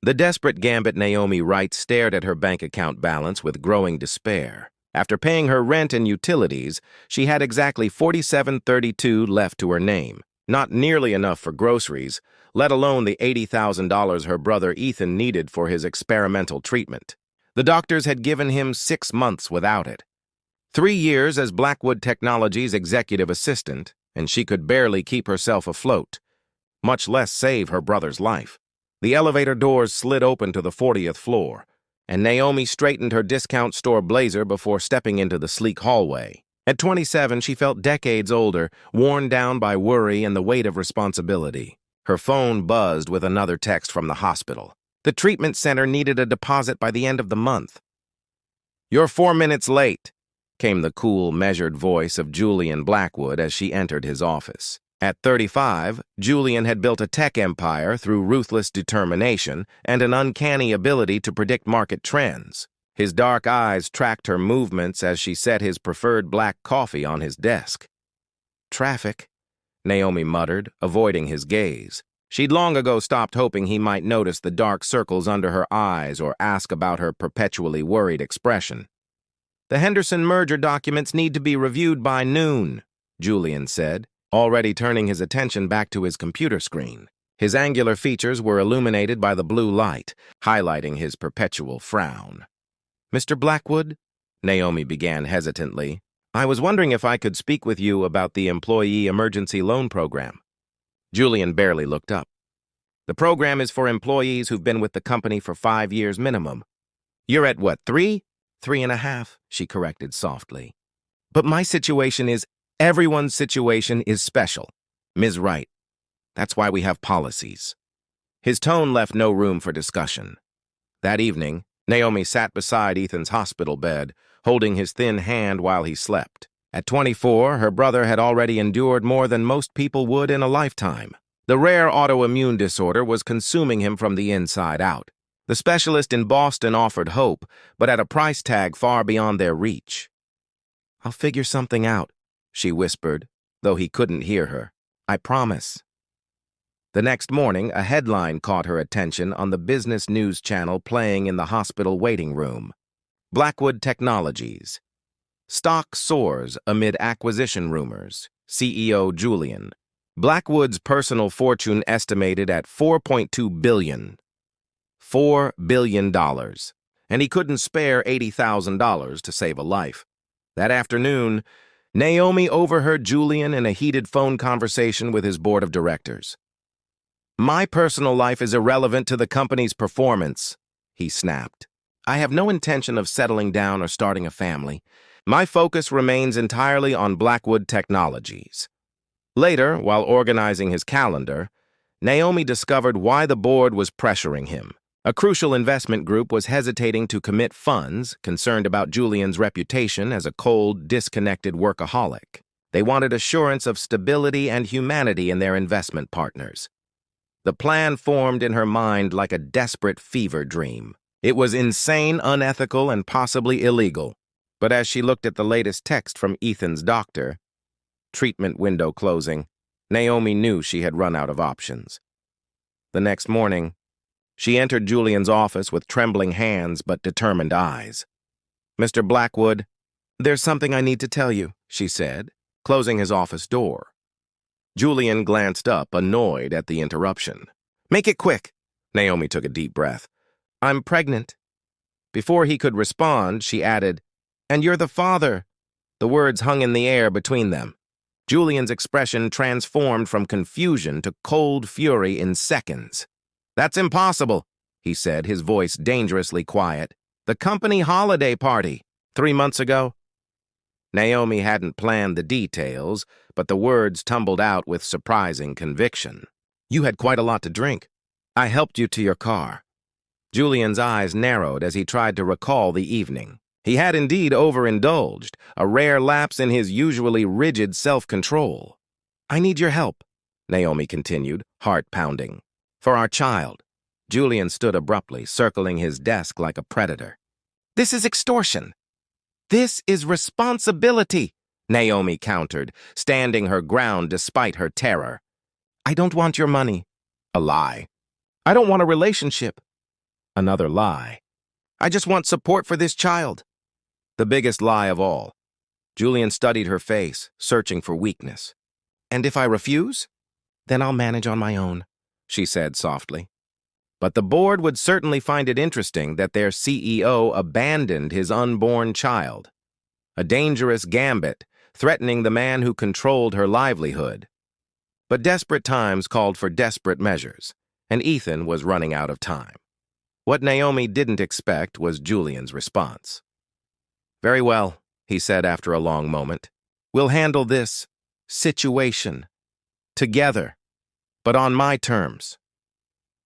The desperate Gambit Naomi Wright stared at her bank account balance with growing despair. After paying her rent and utilities, she had exactly $47.32 left to her name. Not nearly enough for groceries, let alone the $80,000 her brother Ethan needed for his experimental treatment. The doctors had given him 6 months without it. 3 years as Blackwood Technologies' executive assistant, and she could barely keep herself afloat, much less save her brother's life. The elevator doors slid open to the 40th floor, and Naomi straightened her discount store blazer before stepping into the sleek hallway. At 27, she felt decades older, worn down by worry and the weight of responsibility. Her phone buzzed with another text from the hospital. The treatment center needed a deposit by the end of the month. "You're 4 minutes late," came the cool, measured voice of Julian Blackwood as she entered his office. At 35, Julian had built a tech empire through ruthless determination and an uncanny ability to predict market trends. His dark eyes tracked her movements as she set his preferred black coffee on his desk. "Traffic," Naomi muttered, avoiding his gaze. She'd long ago stopped hoping he might notice the dark circles under her eyes or ask about her perpetually worried expression. "The Henderson merger documents need to be reviewed by noon," Julian said, already turning his attention back to his computer screen. His angular features were illuminated by the blue light, highlighting his perpetual frown. "Mr. Blackwood?" Naomi began hesitantly. "I was wondering if I could speak with you about the Employee Emergency Loan Program." Julian barely looked up. "The program is for employees who've been with the company for 5 years minimum." "You're at what, 3? 3.5, she corrected softly. "But my situation is, everyone's situation is special, Ms. Wright. That's why we have policies." His tone left no room for discussion. That evening, Naomi sat beside Ethan's hospital bed, holding his thin hand while he slept. At 24, her brother had already endured more than most people would in a lifetime. The rare autoimmune disorder was consuming him from the inside out. The specialist in Boston offered hope, but at a price tag far beyond their reach. "I'll figure something out," she whispered, though he couldn't hear her. "I promise." The next morning, a headline caught her attention on the business news channel playing in the hospital waiting room. Blackwood Technologies. Stock soars amid acquisition rumors. CEO Julian. Blackwood's personal fortune estimated at $4.2 billion. $4 billion. And he couldn't spare $80,000 to save a life. That afternoon, Naomi overheard Julian in a heated phone conversation with his board of directors. "My personal life is irrelevant to the company's performance," he snapped. "I have no intention of settling down or starting a family. My focus remains entirely on Blackwood Technologies." Later, while organizing his calendar, Naomi discovered why the board was pressuring him. A crucial investment group was hesitating to commit funds, concerned about Julian's reputation as a cold, disconnected workaholic. They wanted assurance of stability and humanity in their investment partners. The plan formed in her mind like a desperate fever dream. It was insane, unethical, and possibly illegal. But as she looked at the latest text from Ethan's doctor, treatment window closing, Naomi knew she had run out of options. The next morning, she entered Julian's office with trembling hands but determined eyes. "Mr. Blackwood, there's something I need to tell you," she said, closing his office door. Julian glanced up, annoyed at the interruption. "Make it quick." Naomi took a deep breath. "I'm pregnant." Before he could respond, she added, "And you're the father." The words hung in the air between them. Julian's expression transformed from confusion to cold fury in seconds. "That's impossible," he said, his voice dangerously quiet. "The company holiday party, 3 months ago." Naomi hadn't planned the details, but the words tumbled out with surprising conviction. "You had quite a lot to drink. I helped you to your car." Julian's eyes narrowed as he tried to recall the evening. He had indeed overindulged, a rare lapse in his usually rigid self-control. "I need your help," Naomi continued, heart pounding. "For our child." Julian stood abruptly, circling his desk like a predator. "This is extortion." "This is responsibility," Naomi countered, standing her ground despite her terror. "I don't want your money." A lie. "I don't want a relationship." Another lie. I just want support for this child. The biggest lie of all. Julian studied her face, searching for weakness. And if I refuse? Then I'll manage on my own, she said softly. But the board would certainly find it interesting that their CEO abandoned his unborn child. A dangerous gambit, threatening the man who controlled her livelihood. But desperate times called for desperate measures, and Ethan was running out of time. What Naomi didn't expect was Julian's response. Very well, he said after a long moment. We'll handle this situation together, but on my terms.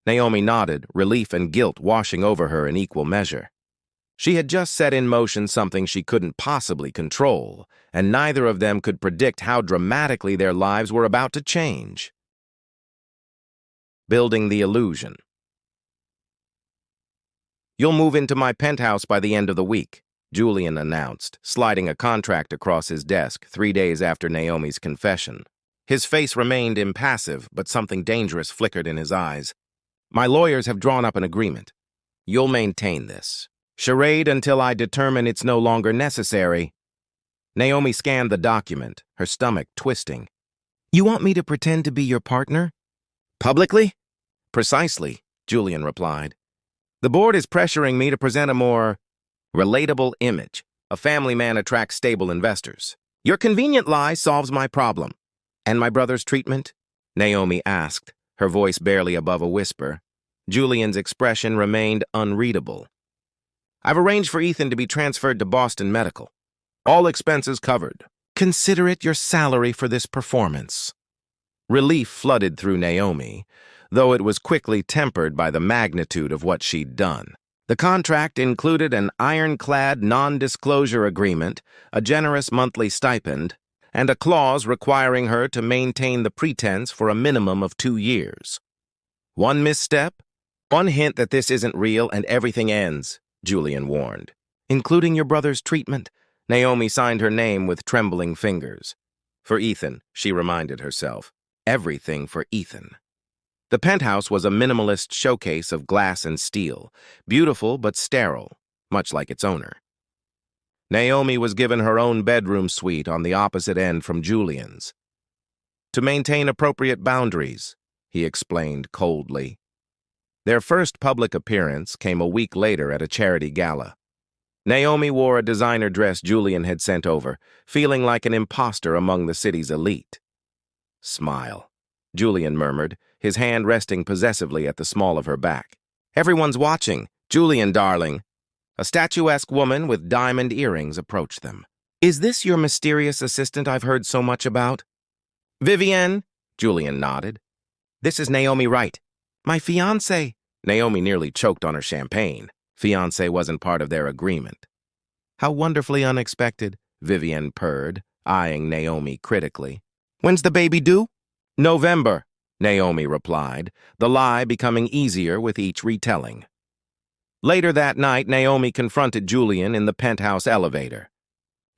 Naomi nodded, relief and guilt washing over her in equal measure. She had just set in motion something she couldn't possibly control, and neither of them could predict how dramatically their lives were about to change. Building the illusion. You'll move into my penthouse by the end of the week, Julian announced, sliding a contract across his desk 3 days after Naomi's confession. His face remained impassive, but something dangerous flickered in his eyes. My lawyers have drawn up an agreement. You'll maintain this charade until I determine it's no longer necessary. Naomi scanned the document, her stomach twisting. You want me to pretend to be your partner? Publicly? Precisely, Julian replied. The board is pressuring me to present a more relatable image. A family man attracts stable investors. Your convenient lie solves my problem. And my brother's treatment? Naomi asked, her voice barely above a whisper. Julian's expression remained unreadable. I've arranged for Ethan to be transferred to Boston Medical. All expenses covered. Consider it your salary for this performance. Relief flooded through Naomi, though it was quickly tempered by the magnitude of what she'd done. The contract included an ironclad non-disclosure agreement, a generous monthly stipend, and a clause requiring her to maintain the pretense for a minimum of 2 years. One misstep, one hint that this isn't real, and everything ends, Julian warned. Including your brother's treatment, Naomi signed her name with trembling fingers. For Ethan, she reminded herself. Everything for Ethan. The penthouse was a minimalist showcase of glass and steel, beautiful but sterile, much like its owner. Naomi was given her own bedroom suite on the opposite end from Julian's. To maintain appropriate boundaries, he explained coldly. Their first public appearance came a week later at a charity gala. Naomi wore a designer dress Julian had sent over, feeling like an imposter among the city's elite. Smile, Julian murmured, his hand resting possessively at the small of her back. Everyone's watching, Julian, darling. A statuesque woman with diamond earrings approached them. Is this your mysterious assistant I've heard so much about? Vivienne, Julian nodded. This is Naomi Wright. My fiancé. Naomi nearly choked on her champagne. Fiancé wasn't part of their agreement. How wonderfully unexpected, Vivienne purred, eyeing Naomi critically. When's the baby due? November, Naomi replied, the lie becoming easier with each retelling. Later that night, Naomi confronted Julian in the penthouse elevator.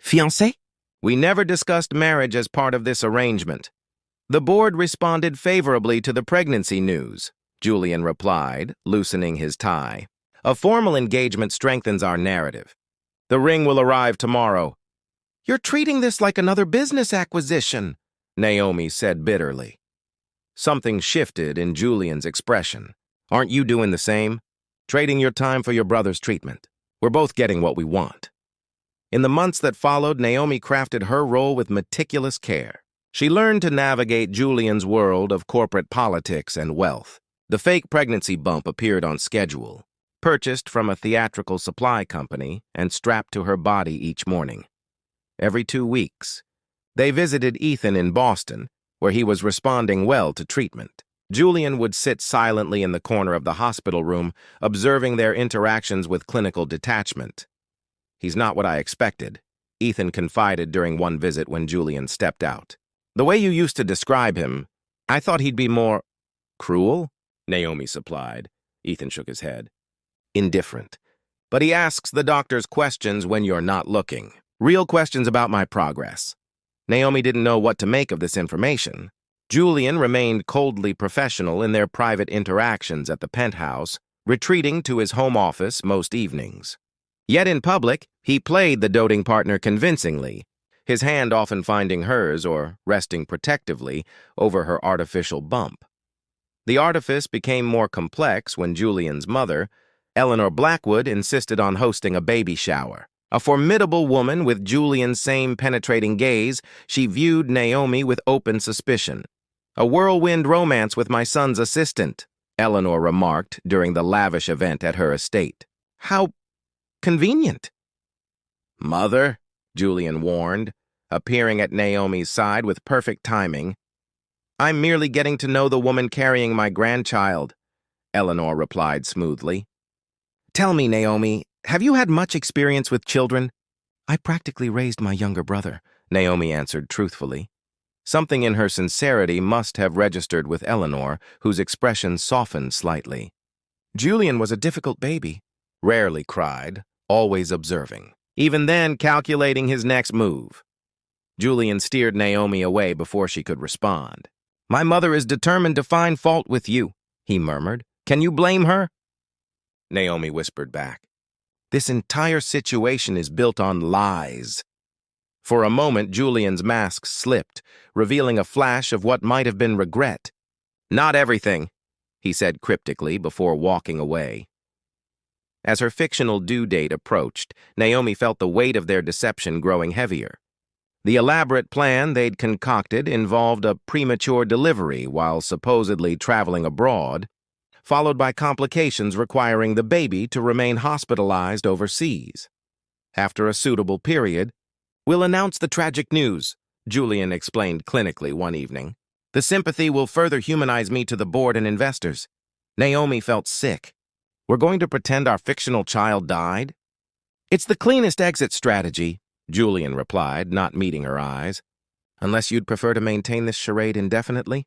Fiancé? We never discussed marriage as part of this arrangement. The board responded favorably to the pregnancy news, Julian replied, loosening his tie. A formal engagement strengthens our narrative. The ring will arrive tomorrow. You're treating this like another business acquisition, Naomi said bitterly. Something shifted in Julian's expression. Aren't you doing the same? Trading your time for your brother's treatment. We're both getting what we want. In the months that followed, Naomi crafted her role with meticulous care. She learned to navigate Julian's world of corporate politics and wealth. The fake pregnancy bump appeared on schedule, purchased from a theatrical supply company and strapped to her body each morning. Every 2 weeks, they visited Ethan in Boston, where he was responding well to treatment. Julian would sit silently in the corner of the hospital room, observing their interactions with clinical detachment. He's not what I expected, Ethan confided during one visit when Julian stepped out. The way you used to describe him, I thought he'd be more cruel, Naomi supplied. Ethan shook his head. Indifferent. But he asks the doctor's questions when you're not looking. Real questions about my progress. Naomi didn't know what to make of this information. Julian remained coldly professional in their private interactions at the penthouse, retreating to his home office most evenings. Yet in public, he played the doting partner convincingly, his hand often finding hers or resting protectively over her artificial bump. The artifice became more complex when Julian's mother, Eleanor Blackwood, insisted on hosting a baby shower. A formidable woman with Julian's same penetrating gaze, she viewed Naomi with open suspicion. "A whirlwind romance with my son's assistant," Eleanor remarked during the lavish event at her estate. "How convenient." "Mother," Julian warned, appearing at Naomi's side with perfect timing. "I'm merely getting to know the woman carrying my grandchild," Eleanor replied smoothly. "Tell me, Naomi, have you had much experience with children?" "I practically raised my younger brother," Naomi answered truthfully. Something in her sincerity must have registered with Eleanor, whose expression softened slightly. "Julian was a difficult baby," rarely cried, always observing, even then calculating his next move. Julian steered Naomi away before she could respond. "My mother is determined to find fault with you," he murmured. "Can you blame her?" Naomi whispered back. "This entire situation is built on lies." For a moment, Julian's mask slipped, revealing a flash of what might have been regret. "Not everything," he said cryptically before walking away. As her fictional due date approached, Naomi felt the weight of their deception growing heavier. The elaborate plan they'd concocted involved a premature delivery while supposedly traveling abroad, followed by complications requiring the baby to remain hospitalized overseas. After a suitable period, "We'll announce the tragic news," Julian explained clinically one evening. "The sympathy will further humanize me to the board and investors." Naomi felt sick. "We're going to pretend our fictional child died?" "It's the cleanest exit strategy," Julian replied, not meeting her eyes. "Unless you'd prefer to maintain this charade indefinitely?"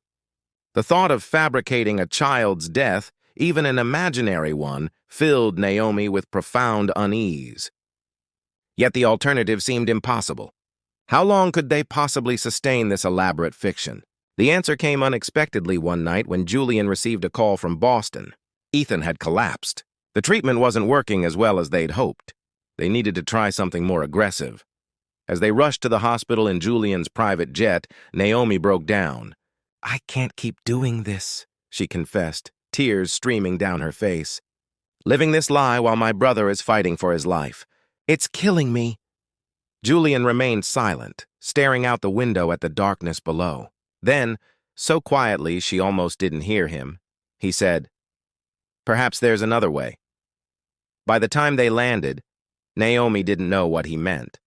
The thought of fabricating a child's death, even an imaginary one, filled Naomi with profound unease. Yet the alternative seemed impossible. How long could they possibly sustain this elaborate fiction? The answer came unexpectedly one night when Julian received a call from Boston. Ethan had collapsed. The treatment wasn't working as well as they'd hoped. They needed to try something more aggressive. As they rushed to the hospital in Julian's private jet, Naomi broke down. "I can't keep doing this," she confessed, tears streaming down her face. "Living this lie while my brother is fighting for his life. It's killing me." Julian remained silent, staring out the window at the darkness below. Then, so quietly she almost didn't hear him, he said, "Perhaps there's another way." By the time they landed, Naomi didn't know what he meant.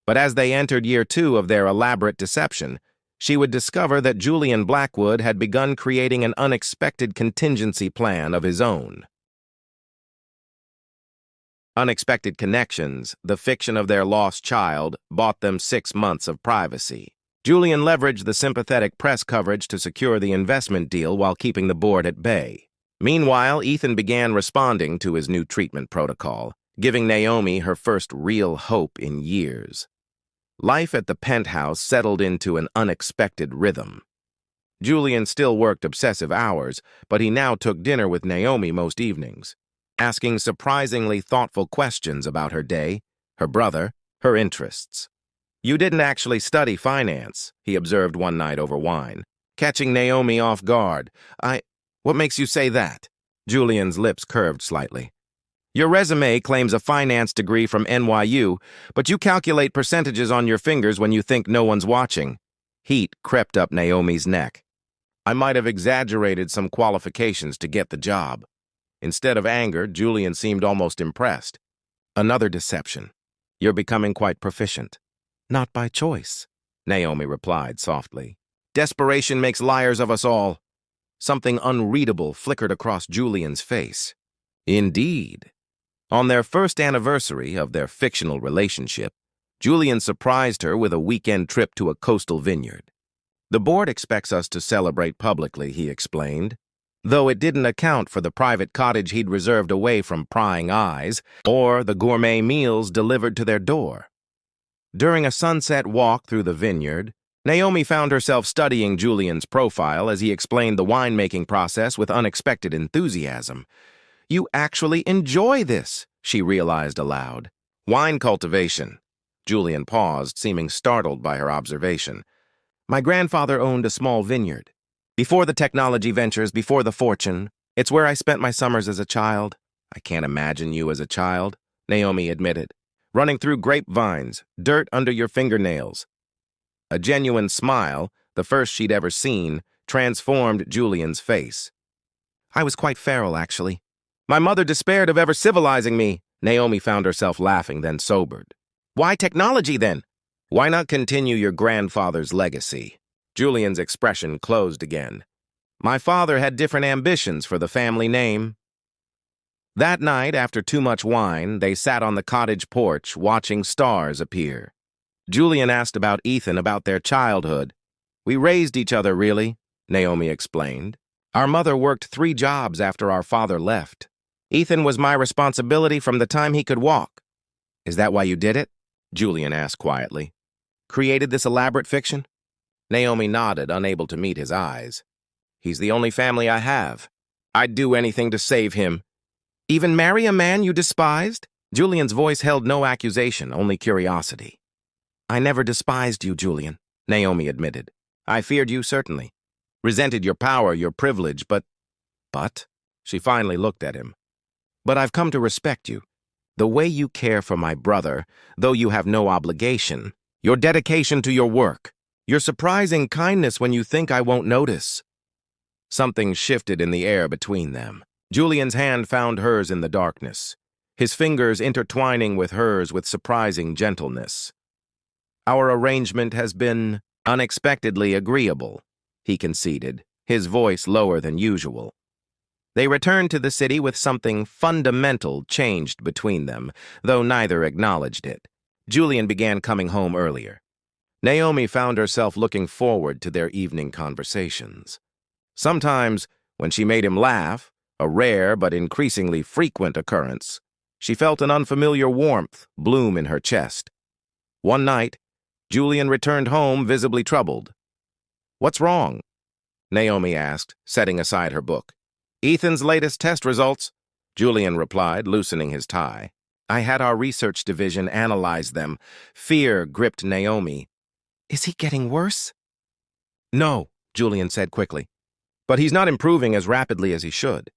But as they entered year 2 of their elaborate deception, she would discover that Julian Blackwood had begun creating an unexpected contingency plan of his own. Unexpected Connections, the fiction of their lost child, bought them 6 months of privacy. Julian leveraged the sympathetic press coverage to secure the investment deal while keeping the board at bay. Meanwhile, Ethan began responding to his new treatment protocol, giving Naomi her first real hope in years. Life at the penthouse settled into an unexpected rhythm. Julian still worked obsessive hours, but he now took dinner with Naomi most evenings, asking surprisingly thoughtful questions about her day, her brother, her interests. "You didn't actually study finance," he observed one night over wine, catching Naomi off guard. What makes you say that?" Julian's lips curved slightly. "Your resume claims a finance degree from NYU, but you calculate percentages on your fingers when you think no one's watching." Heat crept up Naomi's neck. "I might have exaggerated some qualifications to get the job." Instead of anger, Julian seemed almost impressed. "Another deception. You're becoming quite proficient." "Not by choice," Naomi replied softly. "Desperation makes liars of us all." Something unreadable flickered across Julian's face. Indeed. On their first anniversary of their fictional relationship, Julian surprised her with a weekend trip to a coastal vineyard. "The board expects us to celebrate publicly," he explained, though it didn't account for the private cottage he'd reserved away from prying eyes or the gourmet meals delivered to their door. During a sunset walk through the vineyard, Naomi found herself studying Julian's profile as he explained the winemaking process with unexpected enthusiasm. You actually enjoy this, she realized aloud. Wine cultivation. Julian paused, seeming startled by her observation. My grandfather owned a small vineyard. Before the technology ventures, before the fortune, it's where I spent my summers as a child. I can't imagine you as a child, Naomi admitted. Running through grapevines, dirt under your fingernails. A genuine smile, the first she'd ever seen, transformed Julian's face. I was quite feral, actually. My mother despaired of ever civilizing me. Naomi found herself laughing, then sobered. Why technology, then? Why not continue your grandfather's legacy? Julian's expression closed again. My father had different ambitions for the family name. That night, after too much wine, they sat on the cottage porch watching stars appear. Julian asked about Ethan, about their childhood. We raised each other, really, Naomi explained. Our mother worked 3 jobs after our father left. Ethan was my responsibility from the time he could walk. Is that why you did it? Julian asked quietly. Created this elaborate fiction? Naomi nodded, unable to meet his eyes. He's the only family I have. I'd do anything to save him. Even marry a man you despised? Julian's voice held no accusation, only curiosity. I never despised you, Julian, Naomi admitted. I feared you, certainly. Resented your power, your privilege, but... She finally looked at him. But I've come to respect you. The way you care for my brother, though you have no obligation. Your dedication to your work. Your surprising kindness when you think I won't notice. Something shifted in the air between them. Julian's hand found hers in the darkness, his fingers intertwining with hers with surprising gentleness. Our arrangement has been unexpectedly agreeable, he conceded, his voice lower than usual. They returned to the city with something fundamental changed between them, though neither acknowledged it. Julian began coming home earlier. Naomi found herself looking forward to their evening conversations. Sometimes, when she made him laugh, a rare but increasingly frequent occurrence, she felt an unfamiliar warmth bloom in her chest. One night, Julian returned home visibly troubled. What's wrong? Naomi asked, setting aside her book. Ethan's latest test results, Julian replied, loosening his tie. I had our research division analyze them. Fear gripped Naomi. Is he getting worse? No, Julian said quickly. But he's not improving as rapidly as he should.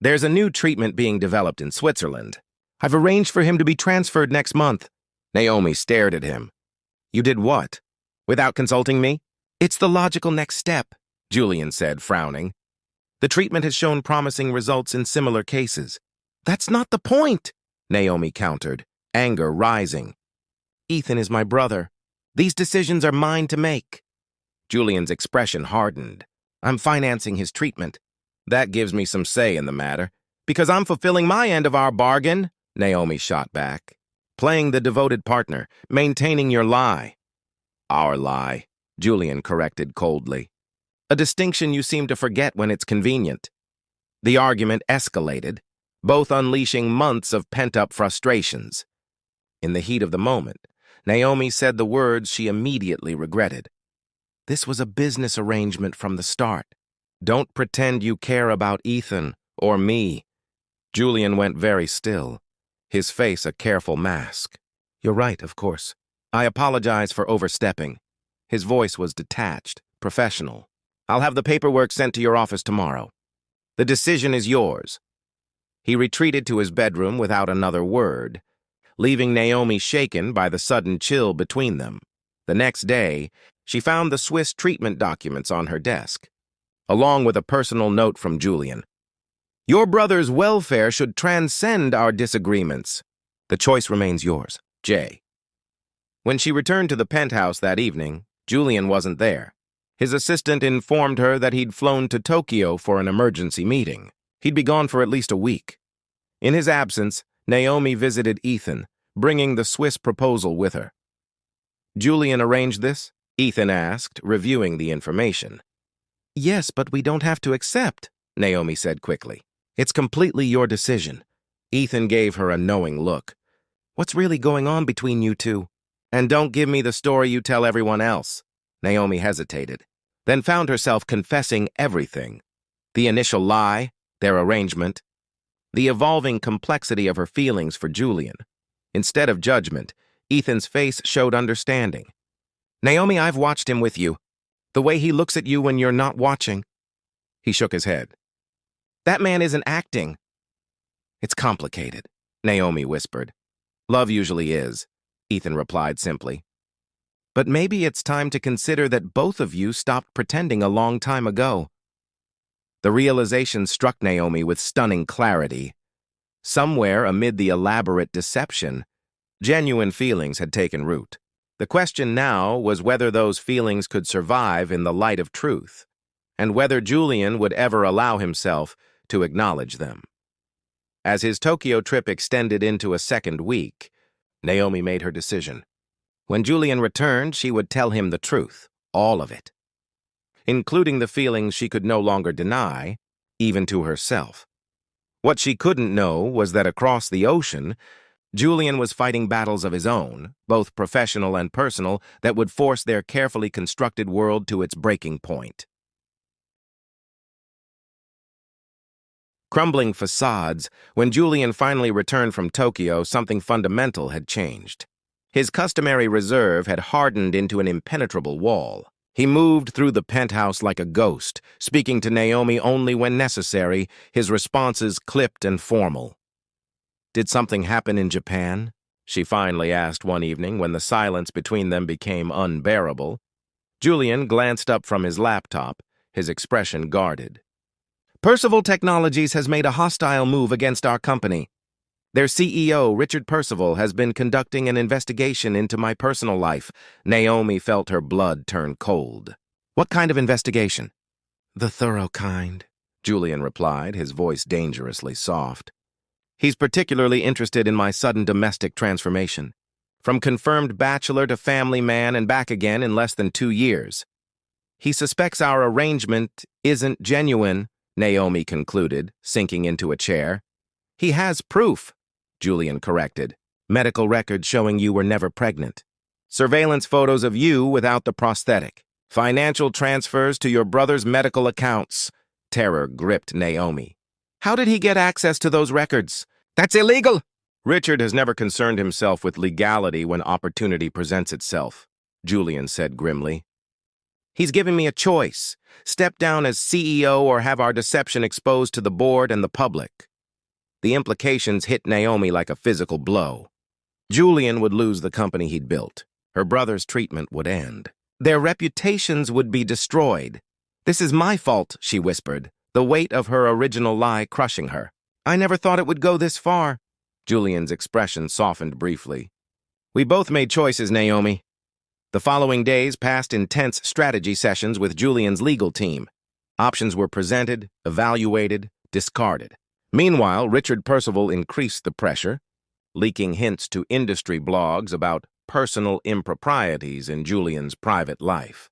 There's a new treatment being developed in Switzerland. I've arranged for him to be transferred next month. Naomi stared at him. You did what? Without consulting me? It's the logical next step, Julian said, frowning. The treatment has shown promising results in similar cases. That's not the point, Naomi countered, anger rising. Ethan is my brother. These decisions are mine to make. Julian's expression hardened. I'm financing his treatment. That gives me some say in the matter. Because I'm fulfilling my end of our bargain, Naomi shot back. Playing the devoted partner, maintaining your lie. Our lie, Julian corrected coldly. A distinction you seem to forget when it's convenient. The argument escalated, both unleashing months of pent-up frustrations. In the heat of the moment, Naomi said the words she immediately regretted. This was a business arrangement from the start. Don't pretend you care about Ethan or me. Julian went very still, his face a careful mask. You're right, of course. I apologize for overstepping. His voice was detached, professional. I'll have the paperwork sent to your office tomorrow. The decision is yours. He retreated to his bedroom without another word, leaving Naomi shaken by the sudden chill between them. The next day, she found the Swiss treatment documents on her desk, along with a personal note from Julian. Your brother's welfare should transcend our disagreements. The choice remains yours, J. When she returned to the penthouse that evening, Julian wasn't there. His assistant informed her that he'd flown to Tokyo for an emergency meeting. He'd be gone for at least a week. In his absence, Naomi visited Ethan, bringing the Swiss proposal with her. Julian arranged this? Ethan asked, reviewing the information. Yes, but we don't have to accept, Naomi said quickly. It's completely your decision. Ethan gave her a knowing look. What's really going on between you two? And don't give me the story you tell everyone else. Naomi hesitated, then found herself confessing everything. The initial lie, their arrangement. the evolving complexity of her feelings for Julian. Instead of judgment, Ethan's face showed understanding. "Naomi, I've watched him with you. The way he looks at you when you're not watching." He shook his head. "That man isn't acting." "It's complicated," Naomi whispered. "Love usually is," Ethan replied simply. "But maybe it's time to consider that both of you stopped pretending a long time ago." The realization struck Naomi with stunning clarity. Somewhere amid the elaborate deception, genuine feelings had taken root. The question now was whether those feelings could survive in the light of truth, and whether Julian would ever allow himself to acknowledge them. As his Tokyo trip extended into a second week, Naomi made her decision. When Julian returned, she would tell him the truth, all of it, including the feelings she could no longer deny, even to herself. What she couldn't know was that across the ocean, Julian was fighting battles of his own, both professional and personal, that would force their carefully constructed world to its breaking point. Crumbling facades, when Julian finally returned from Tokyo, something fundamental had changed. His customary reserve had hardened into an impenetrable wall. He moved through the penthouse like a ghost, speaking to Naomi only when necessary, his responses clipped and formal. "Did something happen in Japan?" she finally asked one evening when the silence between them became unbearable. Julian glanced up from his laptop, his expression guarded. "Percival Technologies has made a hostile move against our company. Their CEO, Richard Percival, has been conducting an investigation into my personal life." Naomi felt her blood turn cold. "What kind of investigation?" "The thorough kind," Julian replied, his voice dangerously soft. "He's particularly interested in my sudden domestic transformation. From confirmed bachelor to family man and back again in less than 2 years. He suspects our arrangement isn't genuine," Naomi concluded, sinking into a chair. "He has proof," Julian corrected. "Medical records showing you were never pregnant. Surveillance photos of you without the prosthetic. Financial transfers to your brother's medical accounts." Terror gripped Naomi. "How did he get access to those records?" "That's illegal!" "Richard has never concerned himself with legality when opportunity presents itself," Julian said grimly. "He's giving me a choice. Step down as CEO or have our deception exposed to the board and the public." The implications hit Naomi like a physical blow. Julian would lose the company he'd built. Her brother's treatment would end. Their reputations would be destroyed. "This is my fault," she whispered, the weight of her original lie crushing her. "I never thought it would go this far." Julian's expression softened briefly. "We both made choices, Naomi." The following days passed intense strategy sessions with Julian's legal team. Options were presented, evaluated, discarded. Meanwhile, Richard Percival increased the pressure, leaking hints to industry blogs about personal improprieties in Julian's private life.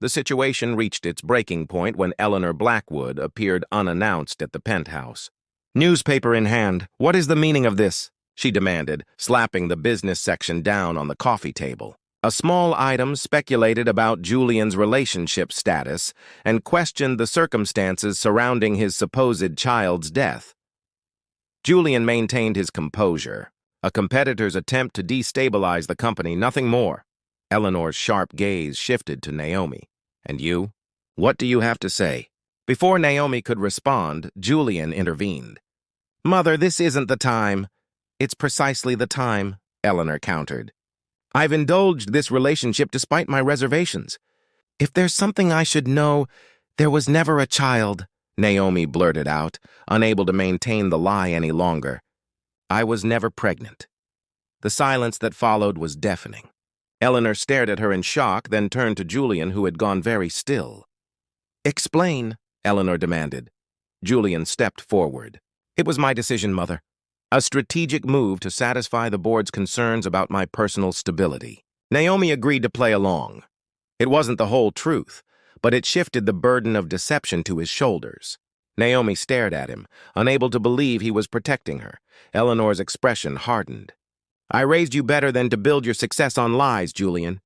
The situation reached its breaking point when Eleanor Blackwood appeared unannounced at the penthouse. "Newspaper in hand, what is the meaning of this?" she demanded, slapping the business section down on the coffee table. A small item speculated about Julian's relationship status and questioned the circumstances surrounding his supposed child's death. Julian maintained his composure, a competitor's attempt to destabilize the company, nothing more. Eleanor's sharp gaze shifted to Naomi. "And you? What do you have to say?" Before Naomi could respond, Julian intervened. "Mother, this isn't the time." "It's precisely the time," Eleanor countered. "I've indulged this relationship despite my reservations. If there's something I should know, there was never a child," Naomi blurted out, unable to maintain the lie any longer. "I was never pregnant." The silence that followed was deafening. Eleanor stared at her in shock, then turned to Julian, who had gone very still. "Explain," Eleanor demanded. Julian stepped forward. "It was my decision, Mother. A strategic move to satisfy the board's concerns about my personal stability." Naomi agreed to play along. It wasn't the whole truth, but it shifted the burden of deception to his shoulders. Naomi stared at him, unable to believe he was protecting her. Eleanor's expression hardened. "I raised you better than to build your success on lies, Julian."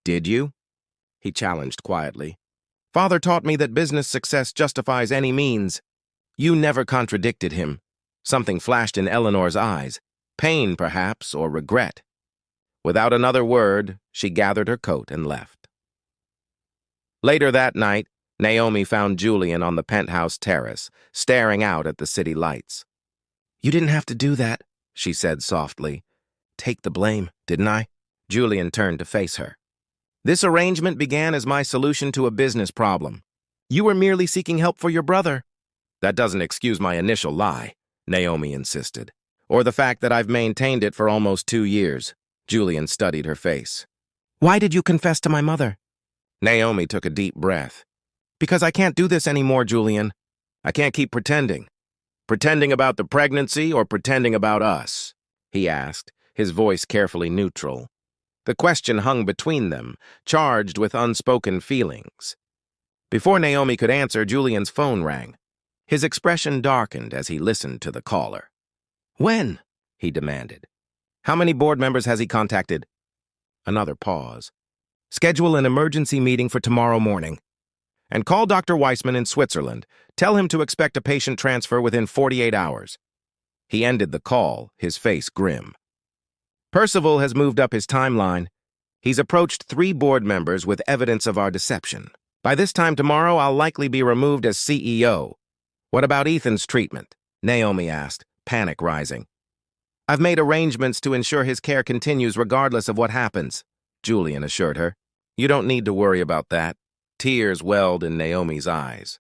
"Did you?" he challenged quietly. "Father taught me that business success justifies any means." "You never contradicted him." Something flashed in Eleanor's eyes. Pain, perhaps, or regret. Without another word, she gathered her coat and left. Later that night, Naomi found Julian on the penthouse terrace, staring out at the city lights. "You didn't have to do that," she said softly. "Take the blame, didn't I?" Julian turned to face her. "This arrangement began as my solution to a business problem. You were merely seeking help for your brother." "That doesn't excuse my initial lie," Naomi insisted, "or the fact that I've maintained it for almost 2 years. Julian studied her face. "Why did you confess to my mother?" Naomi took a deep breath. "Because I can't do this anymore, Julian. I can't keep pretending. Pretending about the pregnancy or pretending about us?" he asked, his voice carefully neutral. The question hung between them, charged with unspoken feelings. Before Naomi could answer, Julian's phone rang. His expression darkened as he listened to the caller. "When?" he demanded. "How many board members has he contacted?" Another pause. "Schedule an emergency meeting for tomorrow morning. And call Dr. Weissman in Switzerland. Tell him to expect a patient transfer within 48 hours. He ended the call, his face grim. "Percival has moved up his timeline. He's approached 3 board members with evidence of our deception. By this time tomorrow, I'll likely be removed as CEO. What about Ethan's treatment?" Naomi asked, panic rising. "I've made arrangements to ensure his care continues regardless of what happens," Julian assured her. "You don't need to worry about that." Tears welled in Naomi's eyes.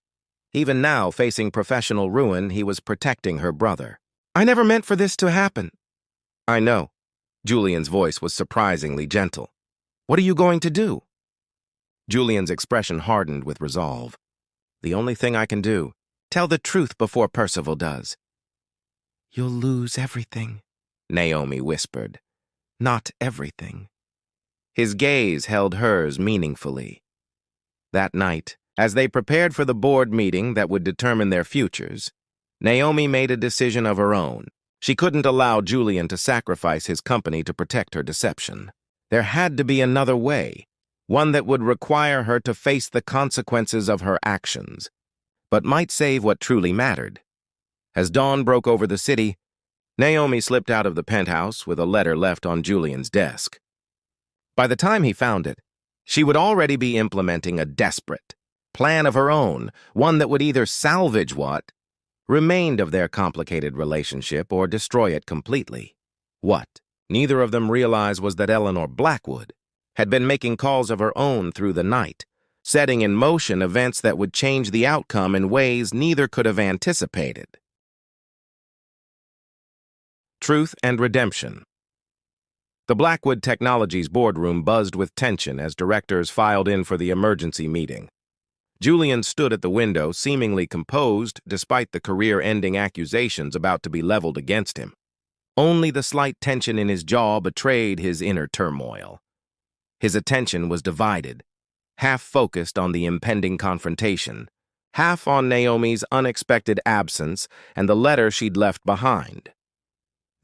Even now, facing professional ruin, he was protecting her brother. "I never meant for this to happen." "I know." Julian's voice was surprisingly gentle. "What are you going to do?" Julian's expression hardened with resolve. "The only thing I can do, tell the truth before Percival does." "You'll lose everything," Naomi whispered. "Not everything." His gaze held hers meaningfully. That night, as they prepared for the board meeting that would determine their futures, Naomi made a decision of her own. She couldn't allow Julian to sacrifice his company to protect her deception. There had to be another way, one that would require her to face the consequences of her actions, but might save what truly mattered. As dawn broke over the city, Naomi slipped out of the penthouse with a letter left on Julian's desk. By the time he found it, she would already be implementing a desperate plan of her own, one that would either salvage what remained of their complicated relationship or destroy it completely. What neither of them realized was that Eleanor Blackwood had been making calls of her own through the night, setting in motion events that would change the outcome in ways neither could have anticipated. Truth and Redemption. The Blackwood Technologies boardroom buzzed with tension as directors filed in for the emergency meeting. Julian stood at the window, seemingly composed despite the career-ending accusations about to be leveled against him. Only the slight tension in his jaw betrayed his inner turmoil. His attention was divided, half focused on the impending confrontation, half on Naomi's unexpected absence and the letter she'd left behind.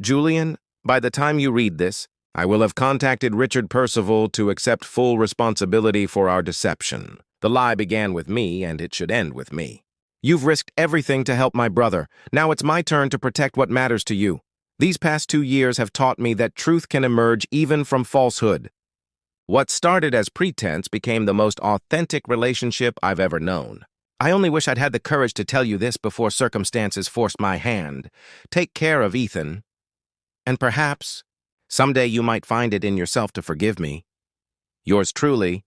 "Julian, by the time you read this, I will have contacted Richard Percival to accept full responsibility for our deception. The lie began with me, and it should end with me. You've risked everything to help my brother. Now it's my turn to protect what matters to you. These past 2 years have taught me that truth can emerge even from falsehood. What started as pretense became the most authentic relationship I've ever known. I only wish I'd had the courage to tell you this before circumstances forced my hand. Take care of Ethan, and perhaps someday you might find it in yourself to forgive me. Yours truly."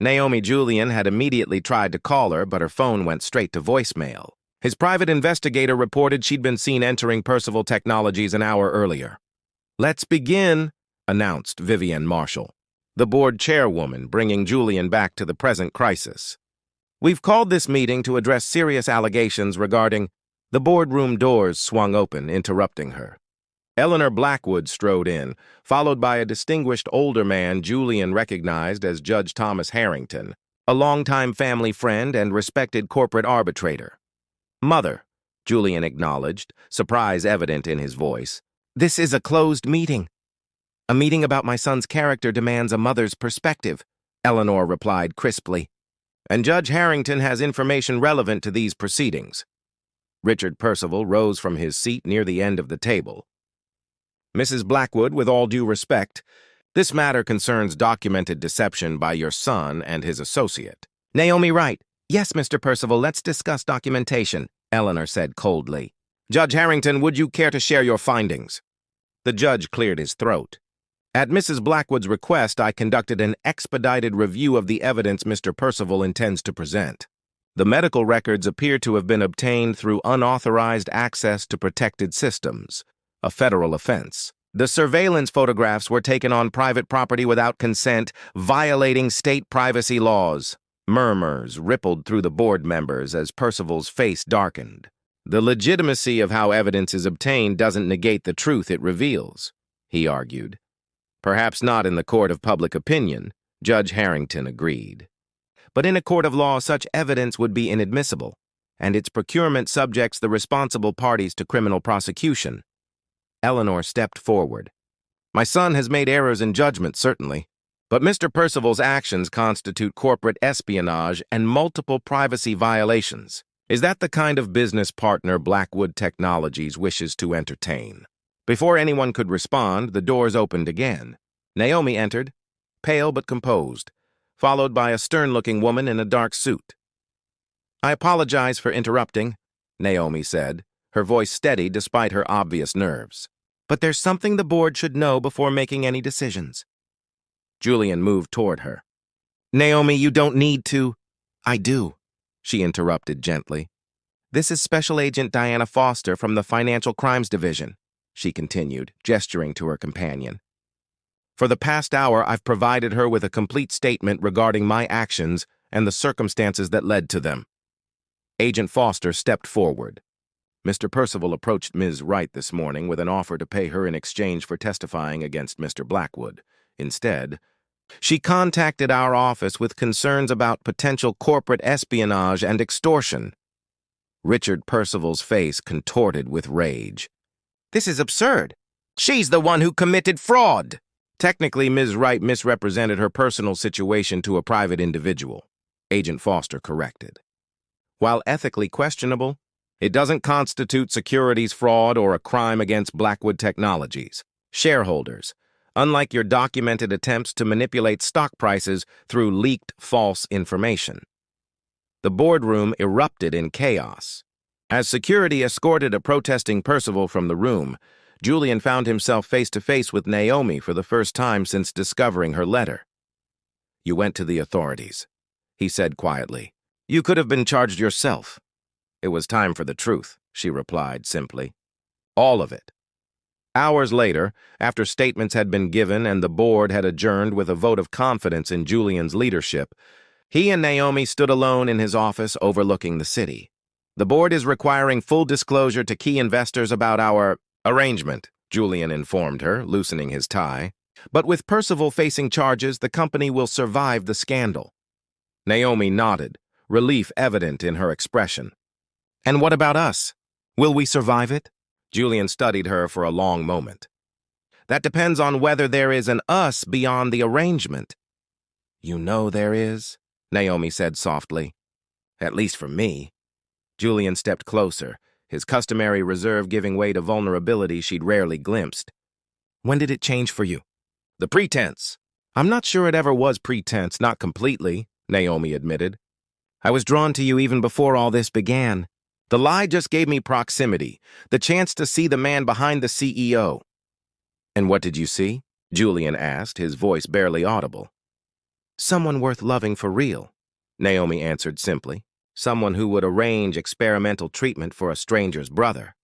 Naomi. Julian had immediately tried to call her, but her phone went straight to voicemail. His private investigator reported she'd been seen entering Percival Technologies an hour earlier. "Let's begin," announced Vivian Marshall, the board chairwoman, bringing Julian back to the present crisis. "We've called this meeting to address serious allegations regarding—" The boardroom doors swung open, interrupting her. Eleanor Blackwood strode in, followed by a distinguished older man Julian recognized as Judge Thomas Harrington, a longtime family friend and respected corporate arbitrator. "Mother," Julian acknowledged, surprise evident in his voice. "This is a closed meeting." "A meeting about my son's character demands a mother's perspective," Eleanor replied crisply. "And Judge Harrington has information relevant to these proceedings." Richard Percival rose from his seat near the end of the table. Mrs. Blackwood, with all due respect, this matter concerns documented deception by your son and his associate. Naomi Wright. Yes, Mr. Percival, let's discuss documentation, Eleanor said coldly. Judge Harrington, would you care to share your findings? The judge cleared his throat. At Mrs. Blackwood's request, I conducted an expedited review of the evidence Mr. Percival intends to present. The medical records appear to have been obtained through unauthorized access to protected systems, a federal offense. The surveillance photographs were taken on private property without consent, violating state privacy laws. Murmurs rippled through the board members as Percival's face darkened. The legitimacy of how evidence is obtained doesn't negate the truth it reveals, he argued. Perhaps not in the court of public opinion, Judge Harrington agreed. But in a court of law, such evidence would be inadmissible, and its procurement subjects the responsible parties to criminal prosecution. Eleanor stepped forward. My son has made errors in judgment, certainly, but Mr. Percival's actions constitute corporate espionage and multiple privacy violations. Is that the kind of business partner Blackwood Technologies wishes to entertain? Before anyone could respond, the doors opened again. Naomi entered, pale but composed, followed by a stern-looking woman in a dark suit. I apologize for interrupting, Naomi said, her voice steady despite her obvious nerves. But there's something the board should know before making any decisions. Julian moved toward her. Naomi, you don't need to. I do, she interrupted gently. This is Special Agent Diana Foster from the Financial Crimes Division, she continued, gesturing to her companion. For the past hour, I've provided her with a complete statement regarding my actions and the circumstances that led to them. Agent Foster stepped forward. Mr. Percival approached Ms. Wright this morning with an offer to pay her in exchange for testifying against Mr. Blackwood. Instead, she contacted our office with concerns about potential corporate espionage and extortion. Richard Percival's face contorted with rage. This is absurd. She's the one who committed fraud. Technically, Ms. Wright misrepresented her personal situation to a private individual, Agent Foster corrected. While ethically questionable, it doesn't constitute securities fraud or a crime against Blackwood Technologies. Shareholders, unlike your documented attempts to manipulate stock prices through leaked false information. The boardroom erupted in chaos. As security escorted a protesting Percival from the room, Julian found himself face-to-face with Naomi for the first time since discovering her letter. You went to the authorities, he said quietly. You could have been charged yourself. It was time for the truth, she replied simply. All of it. Hours later, after statements had been given and the board had adjourned with a vote of confidence in Julian's leadership, he and Naomi stood alone in his office overlooking the city. The board is requiring full disclosure to key investors about our arrangement, Julian informed her, loosening his tie. But with Percival facing charges, the company will survive the scandal. Naomi nodded, relief evident in her expression. And what about us? Will we survive it? Julian studied her for a long moment. That depends on whether there is an us beyond the arrangement. You know there is, Naomi said softly. At least for me. Julian stepped closer, his customary reserve giving way to vulnerability she'd rarely glimpsed. When did it change for you? The pretense. I'm not sure it ever was pretense, not completely, Naomi admitted. I was drawn to you even before all this began. The lie just gave me proximity, the chance to see the man behind the CEO. And what did you see? Julian asked, his voice barely audible. Someone worth loving for real, Naomi answered simply. Someone who would arrange experimental treatment for a stranger's brother.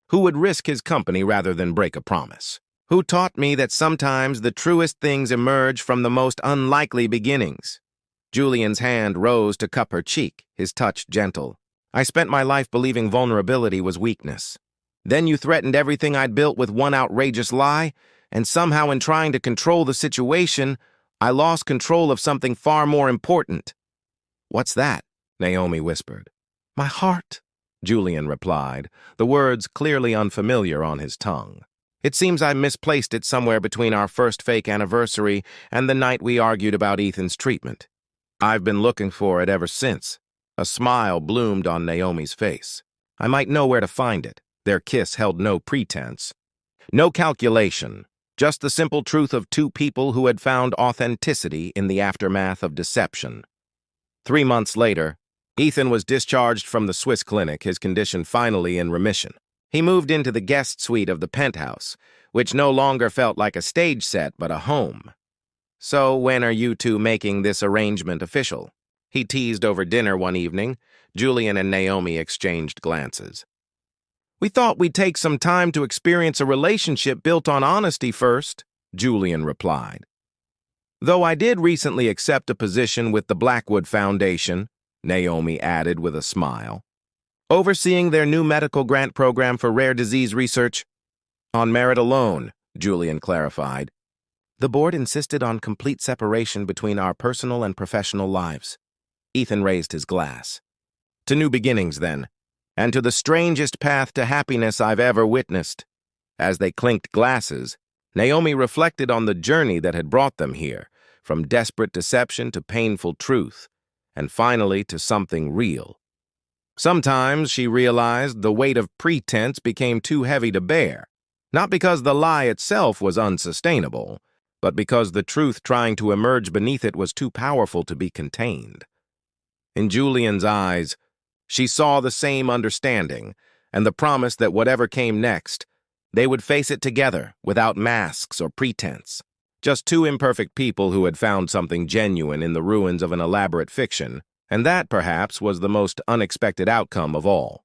Who would risk his company rather than break a promise. Who taught me that sometimes the truest things emerge from the most unlikely beginnings. Julian's hand rose to cup her cheek, his touch gentle. I spent my life believing vulnerability was weakness. Then you threatened everything I'd built with one outrageous lie, and somehow in trying to control the situation, I lost control of something far more important. What's that? Naomi whispered. My heart, Julian replied, the words clearly unfamiliar on his tongue. It seems I misplaced it somewhere between our first fake anniversary and the night we argued about Ethan's treatment. I've been looking for it ever since. A smile bloomed on Naomi's face. I might know where to find it. Their kiss held no pretense. No calculation, just the simple truth of two people who had found authenticity in the aftermath of deception. 3 months later, Ethan was discharged from the Swiss clinic, his condition finally in remission. He moved into the guest suite of the penthouse, which no longer felt like a stage set but a home. "So when are you two making this arrangement official?" he teased over dinner one evening. Julian and Naomi exchanged glances. "We thought we'd take some time to experience a relationship built on honesty first," Julian replied. "Though I did recently accept a position with the Blackwood Foundation," Naomi added with a smile, "overseeing their new medical grant program for rare disease research." "On merit alone," Julian clarified. "The board insisted on complete separation between our personal and professional lives." Ethan raised his glass. "To new beginnings, then, and to the strangest path to happiness I've ever witnessed." As they clinked glasses, Naomi reflected on the journey that had brought them here, from desperate deception to painful truth, and finally to something real. Sometimes, she realized, the weight of pretense became too heavy to bear, not because the lie itself was unsustainable, but because the truth trying to emerge beneath it was too powerful to be contained. In Julian's eyes, she saw the same understanding and the promise that whatever came next, they would face it together without masks or pretense. Just two imperfect people who had found something genuine in the ruins of an elaborate fiction, and that, perhaps, was the most unexpected outcome of all.